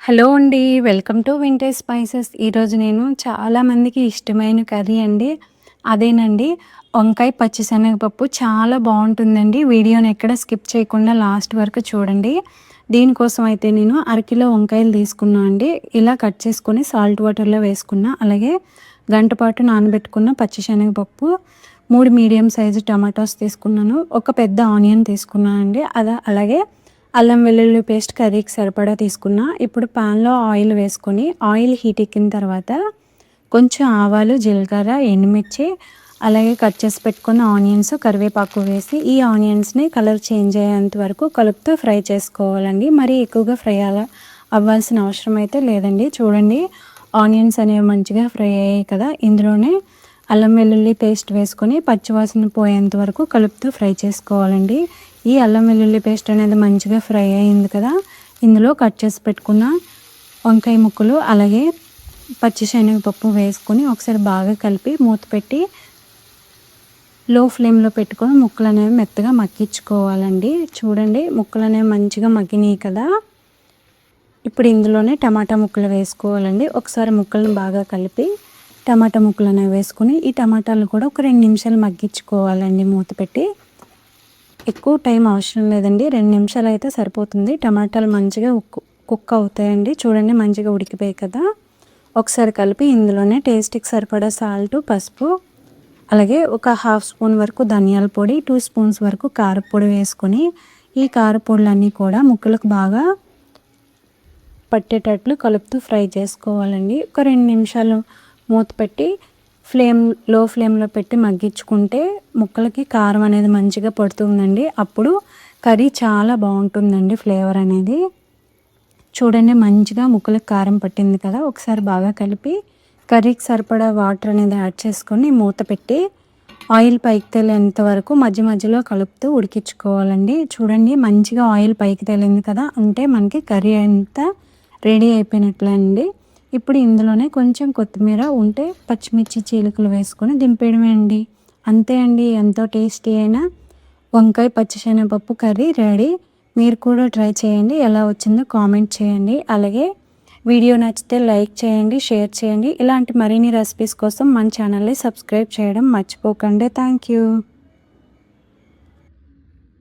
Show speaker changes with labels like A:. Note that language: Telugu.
A: హలో అండి. Welcome to vintage spices. ఈరోజు నేను చాలామందికి ఇష్టమైన కర్రీ అండి. అదేనండి వంకాయ పచ్చిశనగపప్పు. చాలా బావుంటుందండి. వీడియోని ఎక్కడ స్కిప్ చేయకుండా లాస్ట్ వరకు చూడండి. దీనికోసం అయితే నేను అరకిలో వంకాయలు తీసుకున్నా అండి. ఇలా కట్ చేసుకొని సాల్ట్ వాటర్‌లో వేసుకున్నా. అలాగే గంట పాటు నానబెట్టుకున్న పచ్చిశనగపప్పు, 3 మీడియం సైజు టమాటాస్ తీసుకున్నాను. ఒక పెద్ద ఆనియన్ తీసుకున్నానండి. అలాగే అల్లం వెల్లుల్లి పేస్ట్ కర్రీకి సరిపడా తీసుకున్నా. ఇప్పుడు పాన్‌లో ఆయిల్ వేసుకొని ఆయిల్ హీట్ ఎక్కిన తర్వాత కొంచెం ఆవాలు, జీలకర్ర, ఎండుమిర్చి, అలాగే కట్ చేసి పెట్టుకున్న ఆనియన్స్, కరివేపాకు వేసి ఈ ఆనియన్స్‌ని కలర్ చేంజ్ అయ్యేంత వరకు కలుపుతూ ఫ్రై చేసుకోవాలండి. మరీ ఎక్కువగా ఫ్రై అవ్వాల్సిన అవసరం అయితే లేదండి. చూడండి, ఆనియన్స్ అనేవి మంచిగా ఫ్రై అయ్యాయి కదా! ఇందులోనే అల్లం వెల్లుల్లి పేస్ట్ వేసుకొని పచ్చివాసన పోయేంత వరకు కలుపుతూ ఫ్రై చేసుకోవాలండి. ఈ అల్లం వెల్లుల్లి పేస్ట్ అనేది మంచిగా ఫ్రై అయింది కదా! ఇందులో కట్ చేసి పెట్టుకున్న వంకాయ ముక్కలు, అలాగే పచ్చిశనగపప్పు వేసుకొని ఒకసారి బాగా కలిపి మూత పెట్టి లో ఫ్లేమ్‌లో పెట్టుకొని ముక్కలు అనేవి మెత్తగా మగ్గించుకోవాలండి. చూడండి, ముక్కలు అనేవి మంచిగా మగ్గినాయి కదా! ఇప్పుడు ఇందులోనే టమాటా ముక్కలు వేసుకోవాలండి. ఒకసారి ముక్కలను బాగా కలిపి టమాటా ముక్కలు అనేవి వేసుకొని ఈ టమాటాలు కూడా ఒక 2 నిమిషాలు మగ్గించుకోవాలండి మూత పెట్టి. ఎక్కువ టైం అవసరం లేదండి. 2 నిమిషాలు అయితే సరిపోతుంది. టమాటాలు మంచిగా కుక్ అవుతాయండి. చూడండి, మంచిగా ఉడికిపోయాయి కదా! ఒకసారి కలిపి ఇందులోనే టేస్ట్‌కి సరిపడా సాల్టు, పసుపు, అలాగే ఒక హాఫ్ స్పూన్ వరకు ధనియాల పొడి, 2 స్పూన్స్ వరకు కారపొడి వేసుకొని ఈ కారపొడులన్నీ కూడా ముక్కలకు బాగా పట్టేటట్లు కలుపుతూ ఫ్రై చేసుకోవాలండి. ఒక 2 నిమిషాలు మూత పెట్టి లో ఫ్లేమ్‌లో పెట్టి మగ్గించుకుంటే ముక్కలకి కారం అనేది మంచిగా పడుతుందండి. అప్పుడు కర్రీ చాలా బాగుంటుందండి ఫ్లేవర్ అనేది. చూడండి, మంచిగా ముక్కలకు కారం పట్టింది కదా! ఒకసారి బాగా కలిపి కర్రీకి సరిపడా వాటర్ అనేది యాడ్ చేసుకొని మూత పెట్టి ఆయిల్ పైకి తేలేంత వరకు మధ్య మధ్యలో కలుపుతూ ఉడికించుకోవాలండి. చూడండి, మంచిగా ఆయిల్ పైకి తేలింది కదా! అంటే మనకి కర్రీ అంతా రెడీ అయిపోయినట్లే అండి. ఇప్పుడు ఇందులోనే కొంచెం కొత్తిమీర ఉంటే పచ్చిమిర్చి చీలికలు వేసుకొని దింపేయడమే అండి. అంతే అండి, ఎంతో టేస్టీ అయిన వంకాయ పచ్చిశనగపప్పు కర్రీ రెడీ. మీరు కూడా ట్రై చేయండి. ఎలా వచ్చిందో కామెంట్ చేయండి. అలాగే వీడియో నచ్చితే లైక్ చేయండి, షేర్ చేయండి. ఇలాంటి మరిన్ని రెసిపీస్ కోసం మన ఛానల్ని సబ్స్క్రైబ్ చేయడం మర్చిపోకండి. Thank you.